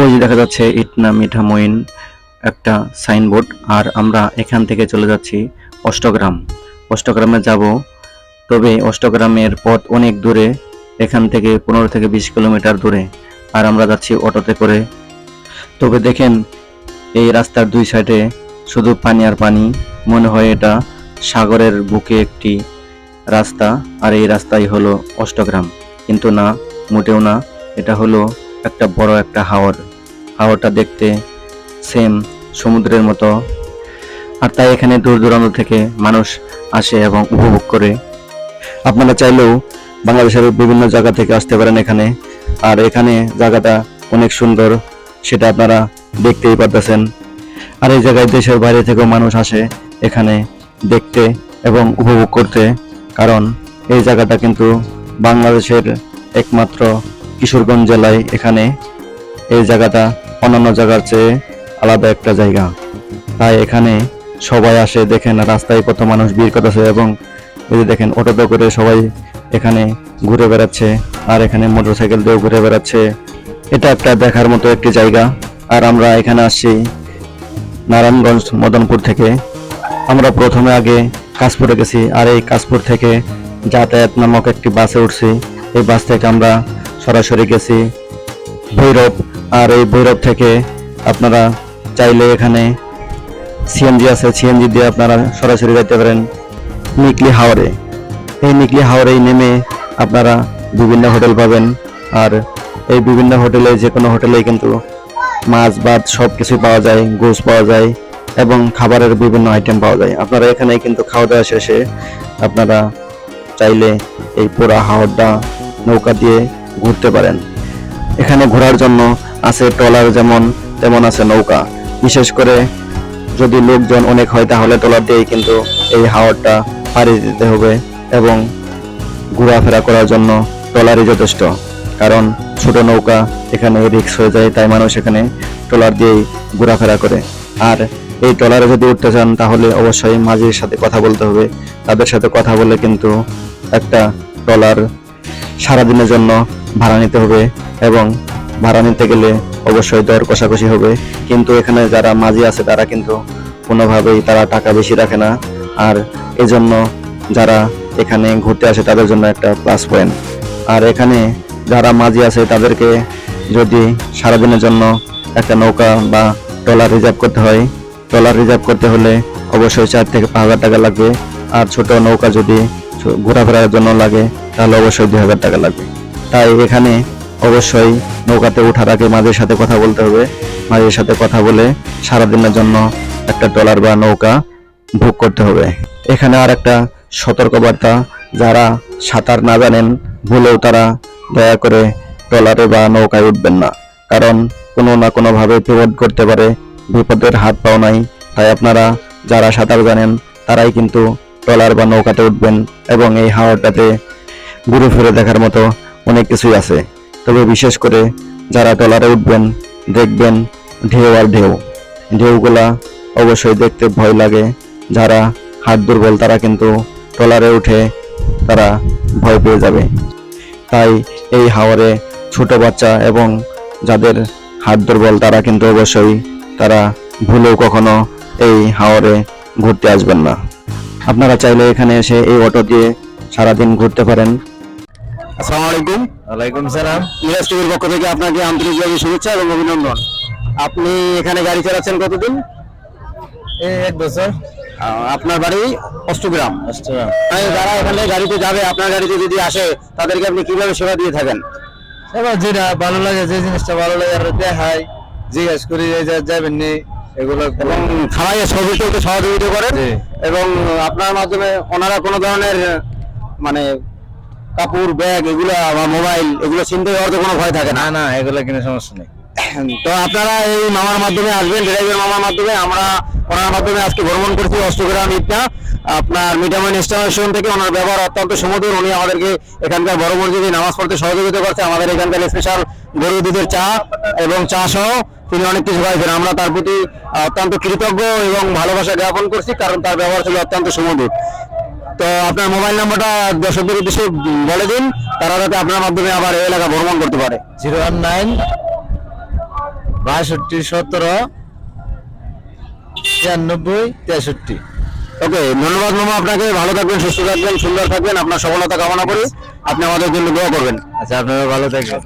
ওই যে দেখা যাচ্ছে ইটনা মিঠা মইন একটা সাইনবোর্ড। আর আমরা এখান থেকে চলে যাচ্ছি অষ্টগ্রাম। অষ্টগ্রামে যাব, তবে অষ্টগ্রামের পথ অনেক দূরে, এখান থেকে 15 থেকে 20 কিলোমিটার দূরে। আর আমরা যাচ্ছি অটোতে করে। তবে দেখেন এই রাস্তার দুই সাইডে শুধু পানি আর পানি, মনে হয় এটা সাগরের বুকে একটি রাস্তা। আর এই রাস্তাই হলো অষ্টগ্রাম, কিন্তু না, মোটেও না। এটা হলো একটা বড় একটা হাওর। হাওরটা দেখতে সেম সমুদ্রের মতো। আর তাই এখানে দূর দূরান্ত থেকে মানুষ আসে এবং উপভোগ করে। আপনারা চাইলেও বাংলাদেশের বিভিন্ন জায়গা থেকে আসতে পারেন এখানে। আর এখানে জায়গাটা অনেক সুন্দর, সেটা আপনারা দেখতেই পারতেছেন। আর এই জায়গায় দেশের বাইরে থেকেও মানুষ আসে এখানে দেখতে এবং উপভোগ করতে, কারণ এই জায়গাটা কিন্তু বাংলাদেশের একমাত্র কিশোরগঞ্জ জেলায়। এখানে এই জায়গাটা অন্যান্য জায়গার চেয়ে আলাদা একটা জায়গা, তাই এখানে সবাই আসে। দেখেন রাস্তায় কত মানুষ ভিড় করতেছে, এবং এই যে দেখেন অটোতে করে সবাই এখানে ঘুরে বেড়াচ্ছে, আর এখানে মোটরসাইকেল দিয়েও ঘুরে বেড়াচ্ছে। এটা একটা দেখার মতো একটি জায়গা। আর আমরা এখানে আসছি নারায়ণগঞ্জ মদনপুর থেকে। আমরা প্রথমে আগে কাশপুরে গেছি, আর এই কাশপুর থেকে যাতায়াত নামক একটি বাসে উঠছি। এই বাস থেকে আমরা সরাসরি গেছি ভৈরব। আর এই ভৈরব থেকে আপনারা চাইলে এখানে সিএনজি আছে, সিএনজি দিয়ে আপনারা সরাসরি যেতে পারেন নিকলি হাওরে। এই নিকলি হাওরেই নেমে আপনারা বিভিন্ন হোটেল পাবেন। আর এই বিভিন্ন হোটেলে, যে কোনো হোটেলেই কিন্তু মাছ ভাত সব কিছু পাওয়া যায়, গোশ পাওয়া যায় এবং খাবারের বিভিন্ন আইটেম পাওয়া যায়। আপনারা এখানে কিন্তু খাওয়া দাওয়া শেষে আপনারা চাইলে এই পুরা হাওরটা নৌকা দিয়ে ঘুরতে পারেন। এখানে ঘোরার জন্য আছে ট্রলার, যেমন তেমন আছে নৌকা। বিশেষ করে যদি লোকজন অনেক হয় তাহলে ট্রলার দিয়েই কিন্তু এই হাওরটা পাড়ি দিতে হবে, এবং ঘোরাফেরা করার জন্য ট্রলারই যথেষ্ট। কারণ ছোট নৌকা এখানে রিস্ক হয়ে যায়, তাই মানুষ এখানে ট্রলার দিয়েই ঘোরাফেরা করে। আর এই ট্রলারে যদি উঠতে চান তাহলে অবশ্যই মাঝির সাথে কথা বলতে হবে। তাদের সাথে কথা বলে কিন্তু একটা ট্রলার সারাদিনের জন্য ভাড়া নিতে হবে, এবং ভাড়া নিতে গেলে অবশ্যই দর কষাকষি হবে। কিন্তু এখানে যারা মাঝি আছে তারা কিন্তু কোনোভাবেই তারা টাকা বেশি রাখে না। আর এজন্য যারা এখানে ঘুরতে আসে তাদের জন্য একটা প্লাস পয়েন্ট। আর এখানে যারা মাঝি আছে তাদেরকে যদি সারাদিনের জন্য একটা নৌকা বা ট্রলার রিজার্ভ করতে হয়, ট্রলার রিজার্ভ করতে হলে অবশ্যই 4 থেকে 5,000 টাকা লাগবে। আর ছোট নৌকা যদি ঘোরাফেরার জন্য লাগে তাহলে অবশ্যই 2,000 টাকা লাগবে। তাই এখানে অবশ্যই নৌকাতে ওঠার আগে মাঝির সাথে কথা বলতে হবে। মাঝির সাথে কথা বলে সারাদিনের জন্য একটা ট্রলার বা নৌকা বুক করতে হবে। এখানে আর একটা সতর্কবার্তা, যারা সাঁতার না জানেন ভুলেও তারা দয়া করে ট্রলারে বা নৌকায় উঠবেন না, কারণ কোনো না কোনো ভাবে বিপদ করতে পারে, বিপদের হাত পাও নাই। তাই আপনারা যারা সাঁতার জানেন তারাই কিন্তু ট্রলার বা নৌকাতে উঠবেন, এবং এই হাওরটাতে ঘুরে ফিরে দেখার মতো অনেক কিছুই আছে। তবে বিশেষ করে যারা ট্রলারে উঠবেন দেখবেন ঢেউ আর ঢেউ, ঢেউগুলা অবশ্যই দেখতে ভয় লাগে। যারা হাত দুর্বল তারা কিন্তু ট্রলারে উঠে তারা ভয় পেয়ে যাবে। তাই এই হাওরে ছোট বাচ্চা এবং যাদের হাত দুর্বল তারা কিন্তু অবশ্যই তারা ভুলেও কখনো এই হাওরে ঘুরতে আসবেন না। আপনারা চাইলে এখানে এসে এই অটো দিয়ে সারাদিন ঘুরতে পারেন। আসসালামু আলাইকুম। ওয়ালাইকুম সালাম। মিরাজ টিভির পক্ষ থেকে আপনাকে আন্তরিকভাবে শুভেচ্ছা এবং অভিনন্দন। আপনি এখানে গাড়ি চালাচ্ছেন কতদিন? এই 1 বছর। আপনার বাড়ি অষ্টগ্রাম। অষ্টগ্রাম। যারা এখানে গাড়িতে যাবে, আপনার গাড়িতে যদি আসে তাদেরকে আপনি কিভাবে সেবা দিয়ে থাকেন? এবার যেটা ভালো লাগে, যে জিনিসটা ভালো লাগে আর দেখাই, জিজ্ঞেস করি যাবেন নি এগুলো, এবং খাওয়াইয়ে ছবি তুলতে সহযোগিতা করেন, এবং আপনার মাধ্যমে ওনারা কোনো ধরনের মানে কাপড় ব্যাগ এগুলো বা মোবাইল এগুলো চিনতে হওয়ার তো কোনো ভয় থাকে না? না এগুলো কিনে সমস্যা নেই। তো আপনারা এই মামার মাধ্যমে আসবেন, ড্রাইভার মামার মাধ্যমে। আমরা ওনার মাধ্যমে আজকে ভ্রমণ করছি অষ্টগ্রাম ইটনা আপনার মিঠামইন স্টেশন থেকে। ওনার ব্যবহার অত্যন্ত সুমধুর। উনি আমাদেরকে এখানকার বড় মসজিদে নামাজ পড়তে সহযোগিতা করছে। আমাদের এখানকার স্পেশাল গরুর দুধের চা এবং চা সহ তিনি অনেক কিছু খাইছেন। আমরা তার প্রতি অত্যন্ত কৃতজ্ঞ এবং ভালোবাসা জ্ঞাপন করছি, কারণ তার ব্যবহার ছিল অত্যন্ত সুমধুর। তো আপনার মোবাইল নাম্বারটা দর্শকদের উদ্দেশ্যে বলে দিন, তারা যাতে আপনার মাধ্যমে আবার এই এলাকা ভ্রমণ করতে পারে। 019 62 17 93 63। ওকে, ধন্যবাদ মামা আপনাকে। ভালো থাকবেন, সুস্থ থাকবেন, সুন্দর থাকবেন, আপনার সফলতা কামনা করি। আপনি আমাদের জন্য দোয়া করবেন। আচ্ছা, আপনারা ভালো থাকবেন।